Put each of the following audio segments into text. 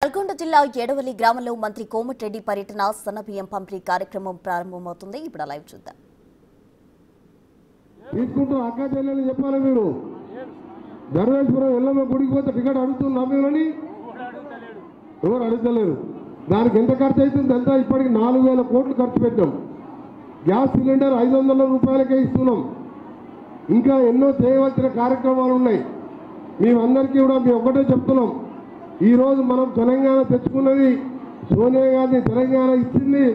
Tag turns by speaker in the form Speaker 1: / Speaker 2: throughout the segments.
Speaker 1: నల్గొండ జిల్లా ఎడవల్లి గ్రామంలో మంత్రి కోమటిరెడ్డి పర్యటన సన్నబియ్యం పంపిణీ కార్యక్రమం ప్రారంభమవుతుంది. ఇప్పుడు లైవ్ చూద్దాం.
Speaker 2: తీసుకుంటూ అక్క చెల్లెలు చెప్పాలి. మీరు ధర్మేశ్వరం ఎల్లమ్మ గుడికి పోతే టికెట్ అడుగుతున్నామని ఎవరు అడుగుతలేరు. దానికి ఎంత ఖర్చు అవుతుంది? అంతా ఇప్పటికి 4,000 కోట్లు ఖర్చు పెట్టాం. గ్యాస్ సిలిండర్ 500 రూపాయలకే ఇస్తున్నాం. ఇంకా ఎన్నో చేయవలసిన కార్యక్రమాలు ఉన్నాయి. మేమందరికీ కూడా మేము ఒకటే చెప్తున్నాం. ఈరోజు మనం తెలంగాణ తెచ్చుకున్నది సోనియా గాంధీ తెలంగాణ ఇచ్చింది.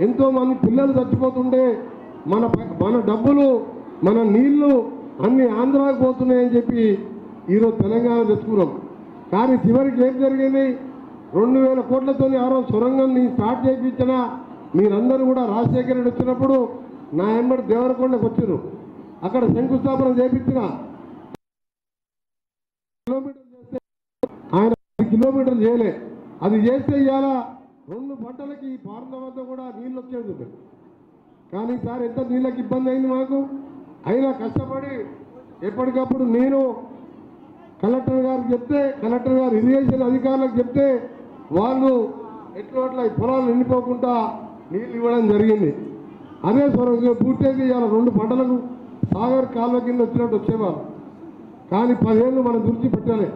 Speaker 2: ఎంతోమంది పిల్లలు చచ్చిపోతుంటే మన డబ్బులు మన నీళ్లు అన్ని ఆంధ్రాకు పోతున్నాయని చెప్పి ఈరోజు తెలంగాణ తెచ్చుకున్నాం. కానీ చివరికి ఏం జరిగింది? 2,000 కోట్లతో ఆ రోజు సొరంగాన్ని స్టార్ట్ చేయించిన మీరందరూ కూడా రాజశేఖర రెడ్డి వచ్చినప్పుడు నా ఎంబడి దేవరకొండకు వచ్చారు. అక్కడ శంకుస్థాపన చేయించిన ఆయన 10 కిలోమీటర్లు చేయలే. అది చేస్తే ఇవాళ 2 పంటలకి ఈ పార్ల వద్ద కూడా నీళ్ళు వచ్చేది. కానీ సార్ ఎంత నీళ్ళకి ఇబ్బంది అయింది మాకు. అయినా కష్టపడి ఎప్పటికప్పుడు నేను కలెక్టర్ గారికి చెప్తే, కలెక్టర్ గారు ఇరిగేషన్ అధికారులకు చెప్తే వాళ్ళు ఎట్లా ఈ పొలాలు నిండిపోకుండా నీళ్ళు ఇవ్వడం జరిగింది. అదే పూర్తయితే ఇవాళ 2 పంటలకు సాగర్ కాలువ కింద వచ్చినట్టు వచ్చేవారు. కానీ 10 ఏళ్ళు మనం దృష్టి పెట్టాలి.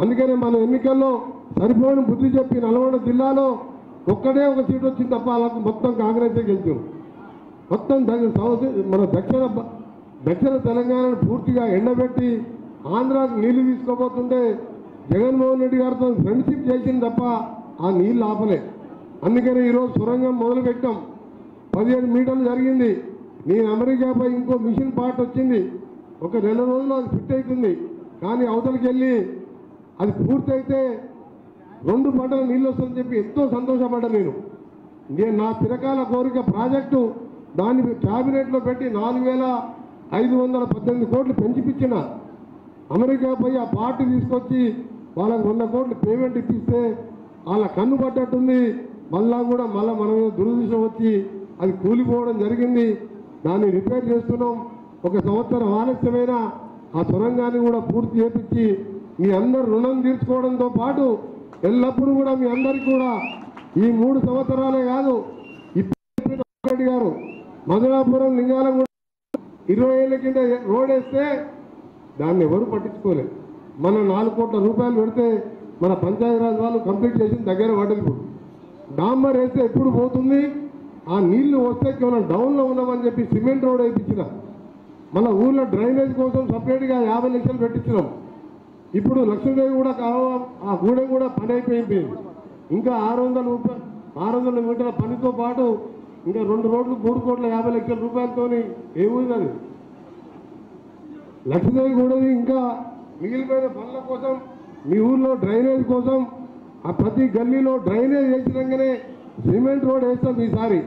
Speaker 2: అందుకనే మన ఎన్నికల్లో సరిపోయిన బుద్ధి చెప్పి నల్గొండ జిల్లాలో ఒక్కటే ఒక సీట్ వచ్చింది తప్ప వాళ్ళకు మొత్తం కాంగ్రెసే గెలిచాం. మొత్తం మన దక్షిణ తెలంగాణను పూర్తిగా ఎండబెట్టి ఆంధ్రాకు నీళ్లు తీసుకోబోతుంటే జగన్మోహన్ రెడ్డి గారితో ఫ్రెండ్షిప్ చేసింది తప్ప ఆ నీళ్ళు ఆపలే. అందుకని ఈరోజు సొరంగం మొదలుపెట్టాం. 17 మీటర్లు జరిగింది. నేను అమెరికాపై ఇంకో మిషన్ పార్ట్ వచ్చింది. ఒక 2 రోజుల్లో అది ఫిట్ అవుతుంది. కానీ అవతలికి వెళ్ళి అది పూర్తయితే 2 పంటల నీళ్ళు వస్తుందని చెప్పి ఎంతో సంతోషపడ్డా. నేను నా చిరకాల కోరిక ప్రాజెక్టు దాన్ని క్యాబినెట్లో పెట్టి 4,518 కోట్లు పెంచిపించిన. అమెరికాపై ఆ పార్టీ తీసుకొచ్చి వాళ్ళకు 100 కోట్లు పేమెంట్ ఇప్పిస్తే వాళ్ళ కన్ను పడ్డట్టుంది. మళ్ళా కూడా మన దురదృష్టం వచ్చి అది కూలిపోవడం జరిగింది. దాన్ని రిపేర్ చేస్తున్నాం. 1 సంవత్సరం ఆలస్యమైన ఆ సొరంగాన్ని కూడా పూర్తి చేపించి మీ అందరు రుణం తీర్చుకోవడంతో పాటు ఎల్లప్పుడూ కూడా మీ అందరికీ కూడా ఈ 3 సంవత్సరాలే కాదు, ఇప్పుడు గారు మధురాపురం లింగాలం కూడా 20 ఏళ్ల కింద రోడ్ వేస్తే దాన్ని ఎవరు పట్టించుకోలేదు. మనం 4 కోట్ల రూపాయలు పెడితే మన పంచాయతీరాజ్ వాళ్ళు కంప్లీట్ చేసిన దగ్గర పడ్డది. డాంబర్ వేస్తే ఎప్పుడు పోతుంది? ఆ నీళ్లు వస్తే కేవలం డౌన్లో ఉన్నామని చెప్పి సిమెంట్ రోడ్ వేయించిన. మన ఊళ్ళో డ్రైనేజ్ కోసం సపరేట్గా 50 లక్షలు పెట్టించినాం. ఇప్పుడు లక్ష్మీదేవి కూడా ఆ గూడెం కూడా పని అయిపోయింది. ఇంకా 600 మీటర్ల పనితో పాటు ఇంకా 2 రోడ్లు 3 కోట్ల 50 లక్షల రూపాయలతో ఏముంది అది లక్ష్మీదేవి కూడా. ఇంకా మిగిలిపోయిన పనుల కోసం మీ ఊళ్ళో డ్రైనేజ్ కోసం ఆ ప్రతి గల్లీలో డ్రైనేజ్ వేసినాకనే సిమెంట్ రోడ్ వేస్తాం ఈసారి.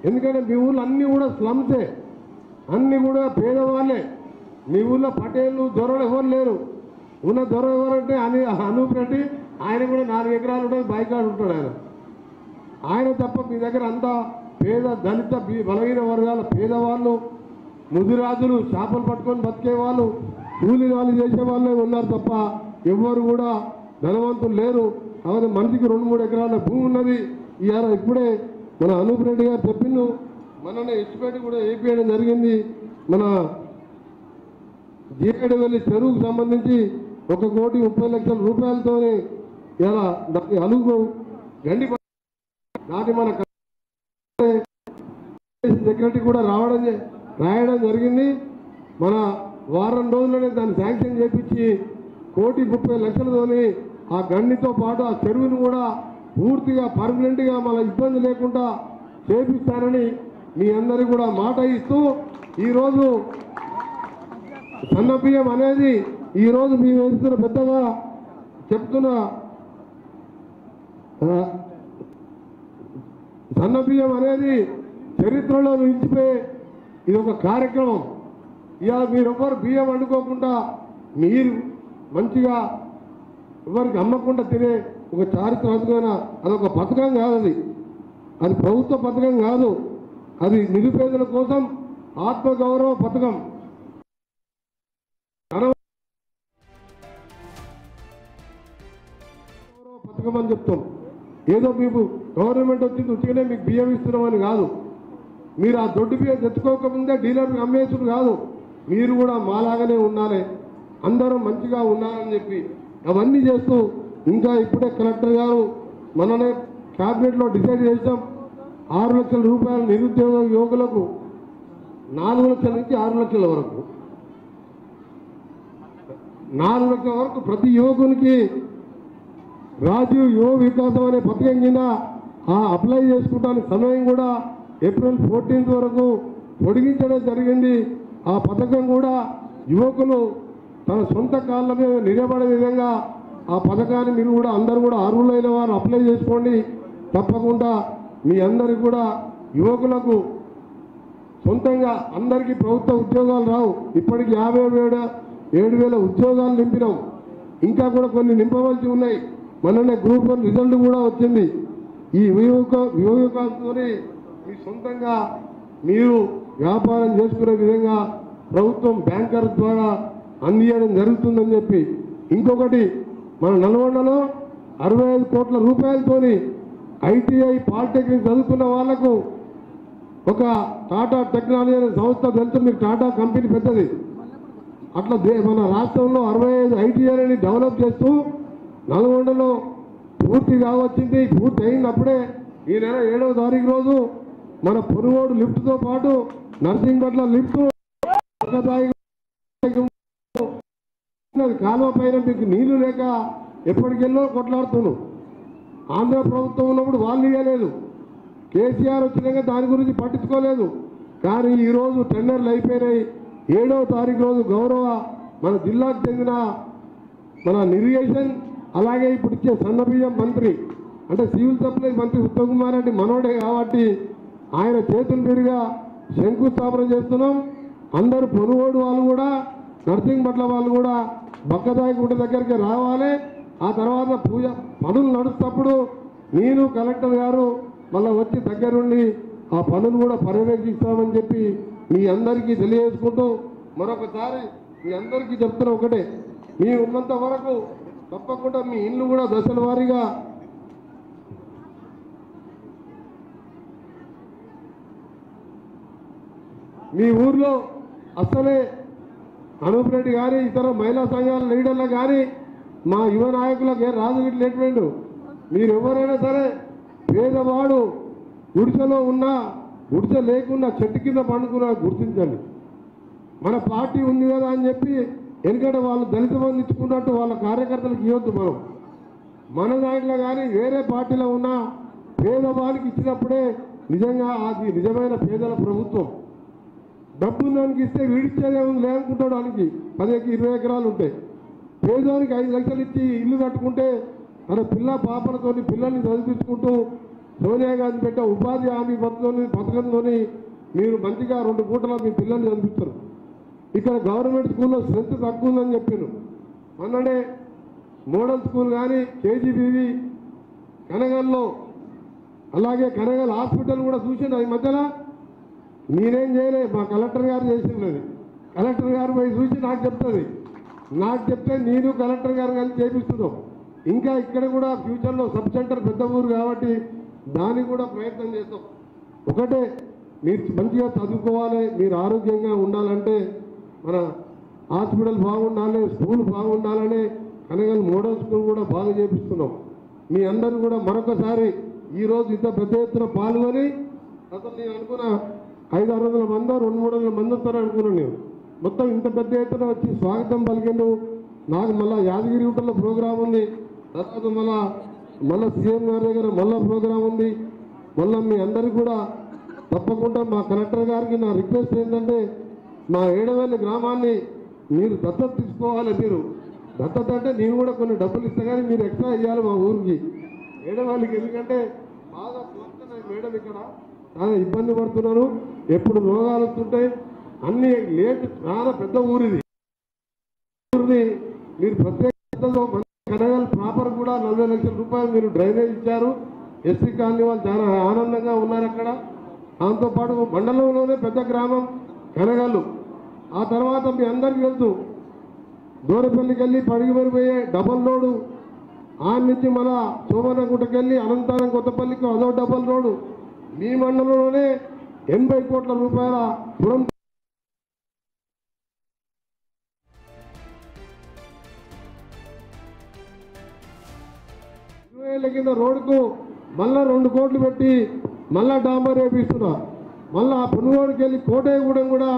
Speaker 2: ఎందుకంటే మీ ఊళ్ళో అన్నీ కూడా స్లమ్సే, అన్నీ కూడా పేదవాళ్ళే. మీ ఊళ్ళో పటేళ్ళు దొరలు ఎవరు లేరు. ఉన్న దొర ఎవరంటే అనూప్ రెడ్డి. ఆయన కూడా 4 ఎకరాలు ఉంటుంది, బైకాడు ఉంటాడు ఆయన తప్ప మీ దగ్గర అంతా పేద దళిత బలహీన వర్గాల పేదవాళ్ళు, ముదిరాజులు, చేపలు పట్టుకొని బతికే వాళ్ళు, కూలి వాళ్ళు చేసే వాళ్ళే ఉన్నారు తప్ప ఎవరు కూడా ధనవంతులు లేరు. కాబట్టి మనిషికి 2-3 ఎకరాల భూమి ఉన్నది. ఇప్పుడే మన అనూప్ రెడ్డి గారు చెప్పిండు. మననే ఇచ్చిపెట్టి కూడా వేయించడం జరిగింది. మన జీడవల్లి చెరువుకు సంబంధించి 1,30,00,000 రూపాయలతో ఇలా అలుగు గండి దాటి మన సెక్రటరీ కూడా రాయడం జరిగింది. మన వారం రోజుల్లోనే దాన్ని శాంక్షన్ చేపించి 1,30,00,000తోని ఆ గండితో పాటు ఆ చెరువును కూడా పూర్తిగా పర్మనెంట్గా మన ఇబ్బంది లేకుండా చేపిస్తానని మీ అందరికీ కూడా మాట ఇస్తూ ఈరోజు సన్నబియ్యం అనేది ఈరోజు మేము వేస్తున్న పెద్దగా చెప్తున్న సన్నబియ్యం అనేది చరిత్రలో నిలిచిపోయే ఇది ఒక కార్యక్రమం. ఇవాళ మీరెవ్వరు బియ్యం వండుకోకుండా మీరు మంచిగా ఎవరికి అమ్మకుండా తినే ఒక చారిత్రాత్మకమైన అదొక పథకం కాదు. అది ప్రభుత్వ పథకం కాదు. అది నిరుపేదల కోసం ఆత్మగౌరవ పథకం. పథకం అని చెప్తాం. ఏదో మీకు గవర్నమెంట్ వచ్చింది ఉచితనే మీకు బియ్యం ఇస్తున్నామని కాదు. మీరు ఆ దొడ్డు బియ్యం తెచ్చుకోకముందే డీలర్కి అమ్మేసుడు కాదు. మీరు కూడా మాలాగానే ఉండాలి, అందరం మంచిగా ఉండాలని చెప్పి అవన్నీ చేస్తూ ఇంకా ఇప్పుడే కలెక్టర్ గారు మననే క్యాబినెట్లో డిసైడ్ చేసాం 6 లక్షల రూపాయలు నిరుద్యోగ యువకులకు 4 లక్షల నుంచి 6 లక్షల వరకు 4 లక్షల వరకు ప్రతి యువకునికి రాజీవ్ యువ వికాసం అనే పథకం కింద అప్లై చేసుకోవడానికి సమయం కూడా ఏప్రిల్ 14 వరకు పొడిగించడం జరిగింది. ఆ పథకం కూడా యువకులు తన సొంత కాళ్ళ మీద నిలబడే విధంగా ఆ పథకాన్ని మీరు కూడా అందరూ కూడా అర్హులైన వారు అప్లై చేసుకోండి. తప్పకుండా మీ అందరికి కూడా యువకులకు సొంతంగా అందరికీ ప్రభుత్వ ఉద్యోగాలు రావు. ఇప్పటికి 57,000 ఉద్యోగాలు నింపినాం. ఇంకా కూడా కొన్ని నింపవలసి ఉన్నాయి. మొన్ననే గ్రూప్ 1 రిజల్ట్ కూడా వచ్చింది. ఈ వివేకాలతో మీ సొంతంగా మీరు వ్యాపారం చేసుకునే విధంగా ప్రభుత్వం బ్యాంకర్ ద్వారా అందించడం జరుగుతుందని చెప్పి ఇంకొకటి మన నల్గొండలో 65 కోట్ల రూపాయలతోని ఐటీఐ పాలిటెక్నిక్ చదువుకున్న వాళ్లకు ఒక టాటా టెక్నాలజీ అనే సంస్థ తెలుసు మీకు, టాటా కంపెనీ పెద్దది. అట్లా మన రాష్ట్రంలో 65 ఐటీఐని డెవలప్ చేస్తూ నల్గొండలో పూర్తి కావచ్చింది. పూర్తి అయినప్పుడే ఈ నెల 7వ తారీఖు రోజు మన పొనుగోడు లిఫ్ట్తో పాటు నర్సింగ్పట్ల లిఫ్ట్ కాలువ పైన మీకు నీళ్లు లేక ఎప్పటికెళ్ళో కొట్లాడుతున్నాం. ఆంధ్ర ప్రభుత్వం ఉన్నప్పుడు వాళ్ళు ఇవ్వలేదు, కేసీఆర్ వచ్చినాక దాని గురించి పట్టించుకోలేదు. కానీ ఈరోజు టెండర్లు అయిపోయినాయి. 7వ తారీఖు రోజు గౌరవ మన జిల్లాకు చెందిన మన ఇరిగేషన్ అలాగే ఇప్పుడు ఇచ్చే సన్నబియ్యం మంత్రి అంటే సివిల్ సప్లై మంత్రి ఉత్తమ్ కుమార్ రెడ్డి మనోడే కాబట్టి ఆయన చేతుల మీదుగా శంకుస్థాపన చేస్తున్నాం. అందరూ పొనుగోడు వాళ్ళు కూడా నర్సింగ్పట్ల వాళ్ళు కూడా బక్కదాయి గుట్ట దగ్గరికి రావాలి. ఆ తర్వాత పూజ పనులు నడుస్తున్నప్పుడు నేను కలెక్టర్ గారు మళ్ళీ వచ్చి దగ్గరుండి ఆ పనులు కూడా పర్యవేక్షిస్తామని చెప్పి మీ అందరికీ తెలియజేసుకుంటూ మరొకసారి మీ అందరికీ చెప్తున్నా ఒకటే, మీ ఉన్నంత వరకు తప్పకుండా మీ ఇల్లు కూడా దశల వారీగా మీ ఊర్లో అసలే అనూప్ రెడ్డి కానీ ఇతర మహిళా సంఘాల లీడర్లు కానీ మా యువ నాయకులకు ఏ రాజు గిట్ల లేకపోయిండు. మీరు ఎవరైనా సరే పేదవాడు గుడిసెలో ఉన్నా గుడిసె లేకుండా చెట్టు కింద పండుకున్నా గుర్తించండి. మన పార్టీ ఉంది కదా అని చెప్పి ఎందుకంటే వాళ్ళు దళిత మంది ఇచ్చుకున్నట్టు వాళ్ళ కార్యకర్తలకు ఇవ్వద్దు. మన దాంట్లో కానీ వేరే పార్టీలో ఉన్న పేదవానికి ఇచ్చినప్పుడే నిజంగా అది నిజమైన పేదల ప్రభుత్వం. డబ్బున్నానికి ఇస్తే వీడిచ్చేదే ఉంది లేదనుకుంటాడు. వానికి 10-20 ఎకరాలు ఉంటాయి. పేదవానికి 5 లక్షలు ఇచ్చి ఇల్లు కట్టుకుంటే మన పిల్ల పాపలతో పిల్లల్ని చదివించుకుంటూ సోనియా గాంధీ పెట్టే ఉపాధి హామీ పథకంతో మీరు మంచిగా 2 పూటల మీ పిల్లల్ని చదివిస్తారు. ఇక్కడ గవర్నమెంట్ స్కూల్లో స్ట్రెంత్ తక్కువ ఉందని చెప్పాను. మొన్ననే మోడల్ స్కూల్ కానీ కేజీబీవి కనగల్లో అలాగే కనగల్ హాస్పిటల్ కూడా చూసిండు. ఈ మధ్యలో నేనేం చేయలే, మా కలెక్టర్ గారు చేసినది. కలెక్టర్ గారు పోయి చూసి నాకు చెప్తుంది. నాకు చెప్తే నేను కలెక్టర్ గారు కలిసి చేపిస్తున్నాం. ఇంకా ఇక్కడ కూడా ఫ్యూచర్లో సబ్ సెంటర్ పెద్ద ఊరు కాబట్టి దానికి కూడా ప్రయత్నం చేస్తాం. ఒకటే, మీరు మంచిగా చదువుకోవాలి, మీరు ఆరోగ్యంగా ఉండాలంటే మన హాస్పిటల్ బాగుండాలి, స్కూల్ బాగుండాలని కనగల్ మోడల్ స్కూల్ కూడా బాగా చేపిస్తున్నాం. మీ అందరూ కూడా మరొకసారి ఈరోజు ఇంత పెద్ద ఎత్తున పాల్గొని అసలు నేను అనుకున్న 500-600 మందో 200-300 మంది వస్తారని అనుకున్నాను. నేను మొత్తం ఇంత పెద్ద ఎత్తున వచ్చి స్వాగతం పలికిండు. నాకు మళ్ళీ యాదగిరి గుట్టలో ప్రోగ్రాం ఉంది, తర్వాత మళ్ళీ సీఎం గారి దగ్గర మళ్ళీ ప్రోగ్రాం ఉంది. మళ్ళీ మీ అందరికీ కూడా తప్పకుండా మా కలెక్టర్ గారికి నా రిక్వెస్ట్ ఏంటంటే మా 7 గ్రామాన్ని మీరు దత్తత తీసుకోవాలి. మీరు దత్తత అంటే నేను కూడా కొన్ని డబ్బులు ఇస్తా కానీ మీరు ఎక్స్ట్రా ఇవ్వాలి మా ఊరికి 7 ఎందుకంటే బాగా మేడం ఇక్కడ చాలా ఇబ్బంది పడుతున్నారు. ఎప్పుడు రోగాలు వస్తుంటాయి, అన్ని లేట్ చాలా పెద్ద ఊరిది. ఊరిని మీరు ప్రత్యేక కనగల్ ప్రాపర్ కూడా 40 లక్షల రూపాయలు మీరు డ్రైనేజ్ ఇచ్చారు. ఎస్సీ కాలనీ వాళ్ళు చాలా ఆనందంగా ఉన్నారు అక్కడ. దాంతోపాటు మండలంలోనే పెద్ద గ్రామం కనగల్లు. ఆ తర్వాత మీ అందరికీ తెలుసు దూరపల్లికి వెళ్ళి పడిగిపోయే డబల్ లోడు ఆ నుంచి మన సోమనగుట్టకెళ్ళి అనంతరం కొత్తపల్లికి అదో డబల్ రోడ్డు మీ మండలంలోనే 80 కోట్ల రూపాయల పురం 20 ఏళ్ల కింద రోడ్డుకు మళ్ళా 2 కోట్లు పెట్టి మళ్ళా డాంబర్ వేపిస్తున్నా. మళ్ళా ఆ పునుగోడుకి వెళ్ళి కోటయ్యగూడెం కూడా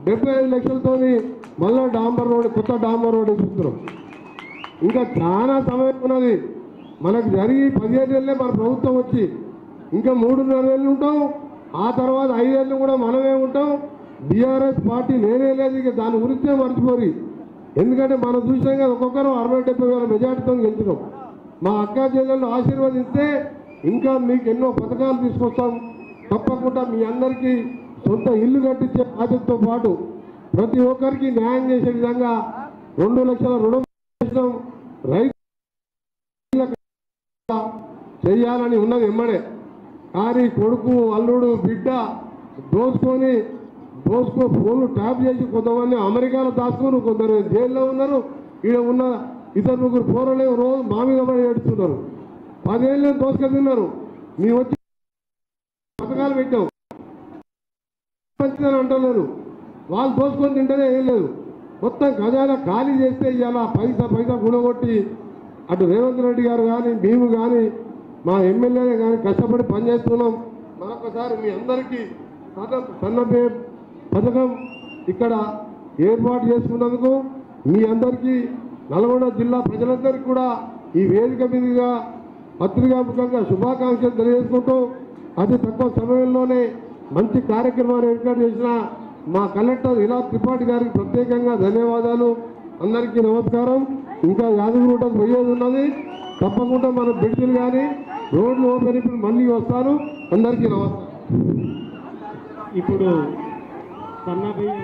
Speaker 2: 75 లక్షలతోని మళ్ళా డాంబర్ రోడ్ కొత్త డాంబర్ రోడ్ వేపిస్తున్నాం. ఇంకా చాలా సమయం ఉన్నది. మనకు జరిగి 15 ఏళ్ళే మన ప్రభుత్వం వచ్చి ఇంకా 3.5 ఏళ్ళు ఉంటాం. ఆ తర్వాత 5 ఏళ్ళు కూడా మనమే ఉంటాం. బీఆర్ఎస్ పార్టీ లేనే లేదు. ఇక దాని గురించే మర్చిపోరి. ఎందుకంటే మనం చూసాం కదా, ఒక్కొక్కరు 60-70 వేల మెజార్టీతో గెలిచినాం. మా అక్కా చెల్లెళ్ళు ఆశీర్వదిస్తే ఇంకా మీకు ఎన్నో పథకాలు తీసుకొస్తాం. తప్పకుండా మీ అందరికీ సొంత ఇల్లు కట్టించే బాధ్యతతో పాటు ప్రతి ఒక్కరికి న్యాయం చేసే విధంగా 2 లక్షల రుణం రైతు చెయ్యాలని ఉన్నది ఎమ్మడే. కానీ కొడుకు అల్లుడు బిడ్డ దోసుకొని ఫోన్లు ట్యాప్ చేసి కొంతమంది అమెరికాలో దాచుకొని కొందరు జైల్లో ఉన్నారు. ఈడ ఉన్న 2-3 పోరలే రోజు మా మీద పడి ఏడుస్తున్నారు. 10 ఏళ్ళు దోసుకెళ్తున్నారు. మీ వచ్చి పథకాలు పెట్టాం మంచిదని అంటలేరు. వాళ్ళు దోసుకొని తింటేనే ఏం లేదు. మొత్తం ఖజానా ఖాళీ చేస్తే ఇలా పైసా గుణగొట్టి అటు రేవంత్ రెడ్డి గారు కానీ మేము కానీ మా ఎమ్మెల్యేనే కానీ కష్టపడి పనిచేస్తున్నాం. మరొకసారి మీ అందరికీ సన్నపే పథకం ఇక్కడ ఏర్పాటు చేసుకున్నందుకు మీ అందరికీ నల్గొండ జిల్లా ప్రజలందరికీ కూడా ఈ వేదిక మీదుగా పత్రికాముఖంగా శుభాకాంక్షలు తెలియజేసుకుంటూ అతి తక్కువ సమయంలోనే మంచి కార్యక్రమాన్ని ఏర్పాటు చేసిన మా కలెక్టర్ ఇలా త్రిపాఠి గారికి ప్రత్యేకంగా ధన్యవాదాలు. అందరికీ నమస్కారం. ఇంకా యాదగిరిగుట్టకు పోయేది ఉన్నది. తప్పకుండా మన బ్రిడ్జిలు కానీ రోడ్లు ఓపెన్ ఇప్పుడు మళ్ళీ వస్తారు. అందరికీ నమస్కారం.
Speaker 3: ఇప్పుడు సన్నబియ్యం